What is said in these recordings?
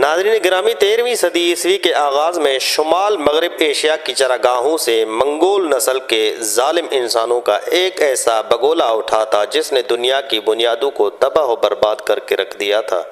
ناظرین گرامی، 13ویں صدی عیسوی کے آغاز میں شمال مغرب ایشیا کی چراگاہوں سے منگول نسل کے ظالم انسانوں کا ایک ایسا بگولا اٹھا تھا جس نے دنیا کی بنیادوں کو تباہ و برباد کر کے رکھ دیا تھا۔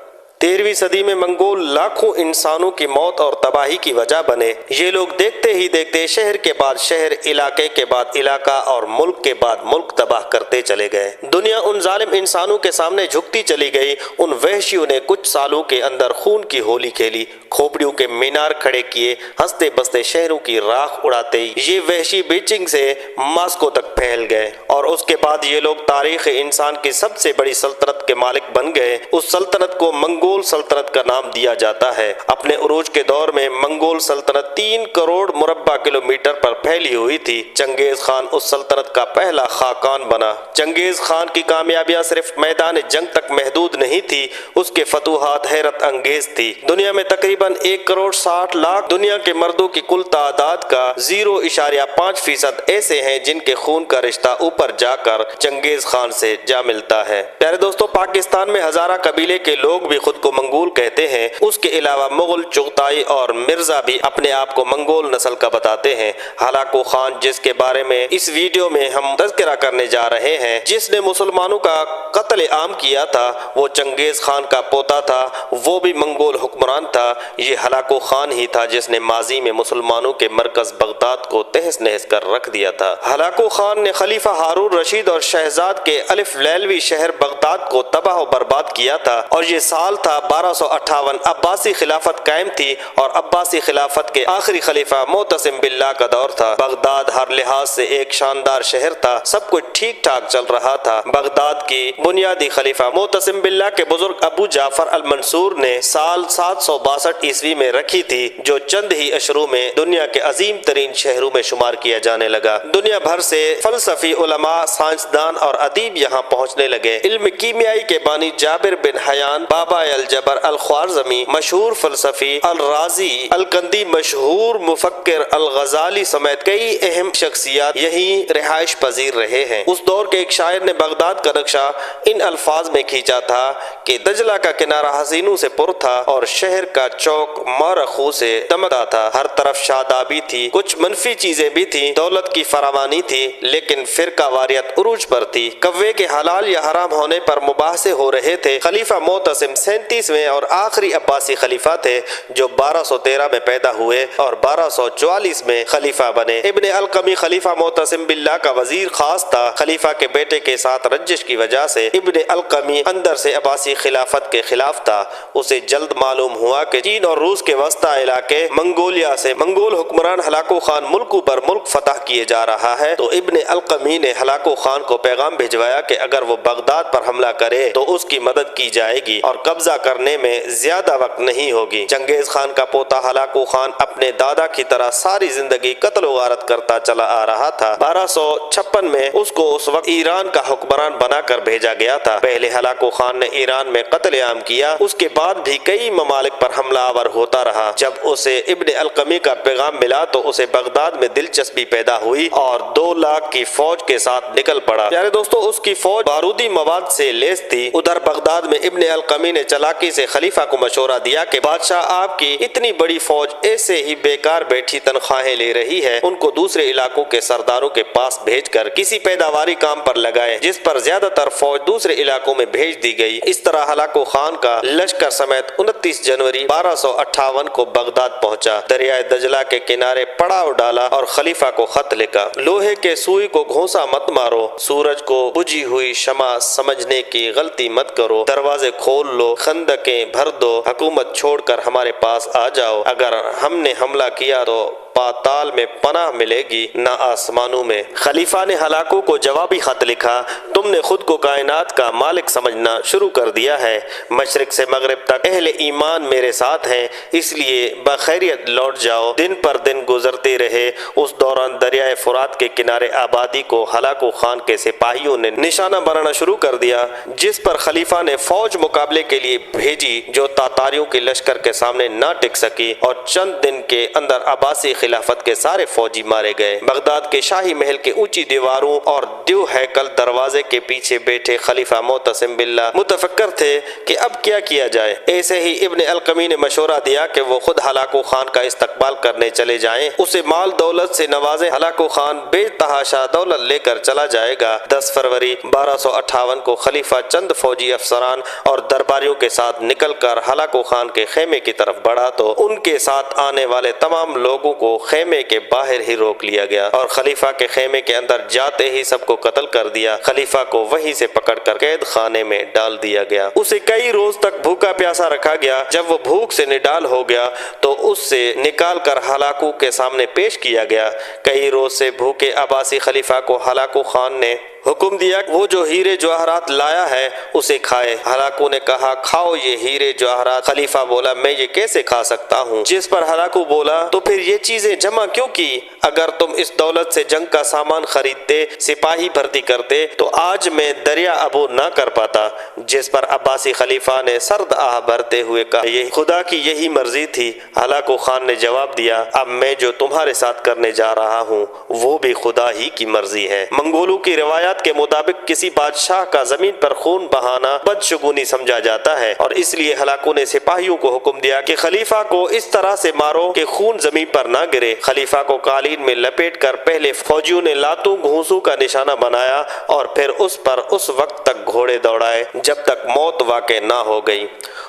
13ویں صدی میں منگول لاکھوں انسانوں کی موت اور تباہی کی وجہ بنے۔ یہ لوگ دیکھتے ہی دیکھتے شہر کے بعد شہر، علاقے کے بعد علاقہ اور ملک کے بعد ملک تباہ کرتے چلے گئے۔ دنیا ان ظالم انسانوں کے سامنے جھکتی چلی گئی۔ ان وحشیوں نے کچھ سالوں کے اندر خون کی ہولی کھیلی، کھوپڑیوں کے مینار کھڑے کیے، ہنستے بستے شہروں کی راکھ اڑاتے یہ وحشی بیجنگ سے ماسکو تک پھیل گئے، اور اس کے بعد یہ لوگ تاریخ انسان کی سب سے بڑی سلطنت کے مالک بن گئے۔ اس سلطنت کو منگول سلطنت کا نام دیا جاتا ہے۔ اپنے عروج کے دور میں منگول سلطنت 3 کروڑ مربع کلومیٹر پر پھیلی ہوئی تھی۔ چنگیز خان اس سلطنت کا پہلا خاقان بنا۔ چنگیز خان کی کامیابیاں صرف میدان جنگ تک محدود نہیں تھی، اس کے فتوحات حیرت انگیز تھی۔ دنیا میں تقریباً 1 کروڑ 60 لاکھ دنیا کے مردوں کی کل تعداد کا 0.5% ایسے ہیں جن کے خون کا رشتہ اوپر جا کر چنگیز خان سے جا ملتا ہے۔ پیارے دوستو، پاکستان میں ہزارہ قبیلے کے لوگ بھی خود کو منگول کہتے ہیں۔ اس کے علاوہ مغل، چغتائی اور مرزا بھی اپنے آپ کو منگول نسل کا بتاتے ہیں۔ ہلاکو خان، جس کے بارے میں اس ویڈیو میں ہم تذکرہ کرنے جا رہے ہیں، جس نے مسلمانوں کا قتل عام کیا تھا، وہ چنگیز خان کا پوتا تھا، وہ بھی منگول حکمران تھا۔ یہ ہلاکو خان ہی تھا جس نے ماضی میں مسلمانوں کے مرکز بغداد کو تہس نہس کر رکھ دیا تھا۔ ہلاکو خان نے خلیفہ ہارون رشید اور شہزاد کے الف لیلوی شہر بغداد کو تباہ و برباد کیا تھا، اور یہ سال تھا 1258۔ عباسی خلافت قائم تھی اور عباسی خلافت کے آخری خلیفہ معتصم باللہ کا دور تھا۔ بغداد ہر لحاظ سے ایک شاندار شہر تھا، سب کچھ ٹھیک ٹھاک چل رہا تھا۔ بغداد کی بنیادی خلیفہ معتصم باللہ کے بزرگ ابو جعفر المنصور نے سال 762 عیسوی میں رکھی تھی، جو چند ہی اشروں میں دنیا کے عظیم ترین شہروں میں شمار کیا جانے لگا۔ دنیا بھر سے فلسفی، علماء، سائنسدان اور ادیب یہاں پہنچنے لگے۔ علم کیمیائی کے بانی جابر بن حیان، بابا الجبر الخوارزمی، مشہور فلسفی الرازی الکندی، مشہور مفکر الغزالی سمیت کئی اہم شخصیات یہی رہائش پذیر رہے ہیں۔ اس دور کے ایک شاعر نے بغداد کا نقشہ ان الفاظ میں کھینچا تھا کہ دجلہ کا کنارہ حسینوں سے پر تھا اور شہر کا چوک مورخوں سے دمکتا تھا۔ ہر طرف شادابی تھی، کچھ منفی چیزیں بھی تھیں، دولت کی فراوانی تھی، لیکن فرقہ واریت عروج پر تھی۔ کوے کے حلال یا حرام ہونے پر مباحثے ہو رہے تھے۔ خلیفہ معتصم 37ویں اور آخری عباسی خلیفہ تھے، جو 1213 میں پیدا ہوئے اور 1244 میں خلیفہ بنے۔ ابن القمی خلیفہ معتصم باللہ کا وزیر خاص تھا۔ خلیفہ کے بیٹے کے ساتھ رنجش کی وجہ سے ابن القمی اندر سے عباسی خلافت کے خلاف تھا۔ اسے جلد معلوم ہوا کہ چین اور روس کے وسطی علاقے منگولیا سے منگول حکمران ہلاکو خان ملکوں پر ملک فتح کیے جا رہا ہے، تو ابن القمی نے ہلاکو خان کو پیغام بھجوایا کہ اگر وہ بغداد پر حملہ کرے تو اس کی مدد کی جائے گی اور قبضہ کرنے میں زیادہ وقت نہیں ہوگی۔ چنگیز خان کا پوتا ہلاکو خان اپنے دادا کی طرح ساری زندگی قتل و غارت کرتا چلا آ رہا تھا۔ 1256 میں اس کو اس وقت ایران کا حکمران بنا کر بھیجا گیا تھا۔ پہلے ہلاکو خان نے ایران میں قتل عام کیا، اس کے بعد بھی کئی ممالک پر حملہ آور ہوتا رہا۔ جب اسے ابن القمی کا پیغام ملا تو اسے بغداد میں دلچسپی پیدا ہوئی اور 2 لاکھ کی فوج کے ساتھ نکل پڑا۔ پیارے دوستو، اس کی فوج بارودی مواد سے لیس تھی۔ ادھر بغداد میں ابن القمی نے چلاکی سے خلیفہ کو مشورہ دیا کہ بادشاہ آپ کی اتنی بڑی فوج ایسے ہی بیکار بیٹھی تنخواہیں لے رہی ہے، ان کو دوسرے علاقوں کے سرداروں کے پاس بھیج کر کسی پیداواری کام پر لگائے، جس پر زیادہ تر فوج دوسرے علاقوں میں بھیج دی گئی۔ اس طرح ہلاکو خان کا لشکر سمیت 29 جنوری 1258 کو بغداد پہنچا، دریائے دجلہ کے کنارے پڑاؤ ڈالا اور خلیفہ کو خط لکھا: لوہے کے سوئی کو گھونسا مت مارو، سورج کو بجھی ہوئی شمع سمجھنے کی غلطی مت کرو، دروازے کھول لو، خندقیں بھر دو، حکومت چھوڑ کر ہمارے پاس آ جاؤ، اگر ہم نے حملہ کیا تو پاتال میں پناہ ملے گی، نہ آسمانوں میں۔ خلیفہ نے ہلاکو کو جوابی خط لکھا: تم نے خود کو کائنات کا مالک سمجھنا شروع کر دیا ہے، مشرق سے مغرب تک اہل ایمان میرے ساتھ ہیں، اس لیے بخیریت لوٹ جاؤ۔ دن پر دن گزرتے رہے۔ اس دوران دریائے فرات کے کنارے آبادی کو ہلاکو خان کے سپاہیوں نے نشانہ بنانا شروع کر دیا، جس پر خلیفہ نے فوج مقابلے کے لیے بھیجی، جو تاتاریوں کے لشکر کے سامنے نہ ٹک سکی اور چند دن کے اندر عباسی خلافت کے سارے فوجی مارے گئے۔ بغداد کے شاہی محل کے اونچی دیواروں اور دیو ہیکل دروازے کے پیچھے بیٹھے خلیفہ معتصم باللہ متفکر تھے کہ اب کیا کیا جائے۔ ایسے ہی ابن القمی نے مشورہ دیا کہ وہ خود ہلاکو خان کا استقبال کرنے چلے جائیں، اسے مال دولت سے نوازیں۔ ہلاکو خان بے تحاشا دولت لے کر چلا جائے گا۔ 10 فروری 1258 کو خلیفہ چند فوجی افسران اور درباریوں کے ساتھ نکل کر ہلاکو خان کے خیمے کی طرف بڑھا تو ان کے ساتھ آنے والے تمام لوگوں کو خیمے کے باہر ہی روک لیا گیا اور خلیفہ کے خیمے کے اندر جاتے ہی سب کو قتل کر دیا۔ خلیفہ کو وہیں سے پکڑ کر قید خانے میں ڈال دیا گیا۔ اسے کئی روز تک بھوکا پیاسا رکھا گیا۔ جب وہ بھوک سے نڈال ہو گیا تو اس سے نکال کر ہلاکو کے سامنے پیش کیا گیا۔ کئی روز سے بھوکے عباسی خلیفہ کو ہلاکو خان نے حکم دیا وہ جو ہیرے جواہرات لایا ہے اسے کھائے۔ ہلاکو نے کہا کھاؤ یہ ہیرے جواہرات۔ خلیفہ بولا میں یہ کیسے کھا سکتا ہوں؟ جس پر ہلاکو بولا تو پھر یہ چیزیں جمع کیوں کی؟ اگر تم اس دولت سے جنگ کا سامان خریدتے، سپاہی بھرتی کرتے تو آج میں دریا عبور نہ کر پاتا۔ جس پر عباسی خلیفہ نے سرد آہ بھرتے ہوئے کہا یہ خدا کی یہی مرضی تھی۔ ہلاکو خان نے جواب دیا اب میں جو تمہارے ساتھ کرنے جا رہا ہوں وہ بھی خدا ہی کی مرضی ہے۔ منگولوں کی روایات کے مطابق کسی بادشاہ کا زمین پر خون بہانا بدشگونی سمجھا جاتا ہے اور اس لیے ہلاکو نے سپاہیوں کو حکم دیا کہ خلیفہ کو اس طرح سے مارو کہ خون زمین پر نہ گرے۔ خلیفہ کو قالین میں لپیٹ کر پہلے فوجیوں نے لاتوں گھونسوں کا نشانہ بنایا اور پھر اس پر اس وقت تک گھوڑے دوڑائے جب تک موت واقع نہ ہو گئی۔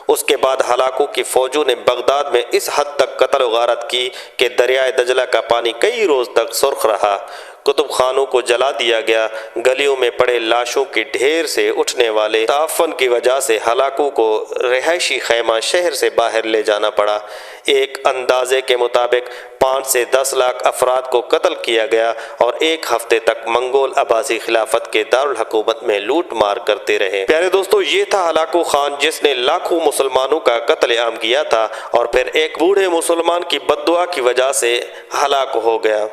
اس کے بعد ہلاکو کی فوجوں نے بغداد میں اس حد تک قتل و غارت کی کہ دریائے دجلہ کا پانی کئی روز تک سرخ رہا۔ کتب خانوں کو جلا دیا گیا۔ گلیوں میں پڑے لاشوں کے ڈھیر سے اٹھنے والے تعفن کی وجہ سے ہلاکو کو رہائشی خیمہ شہر سے باہر لے جانا پڑا۔ ایک اندازے کے مطابق 5 سے 10 لاکھ افراد کو قتل کیا گیا اور ایک ہفتے تک منگول عباسی خلافت کے دارالحکومت میں لوٹ مار کرتے رہے۔ پیارے دوستو یہ تھا ہلاکو خان جس نے لاکھوں مسلمانوں کا قتل عام کیا تھا اور پھر ایک بوڑھے مسلمان کی بد دعا کی وجہ سے ہلاک ہو گیا۔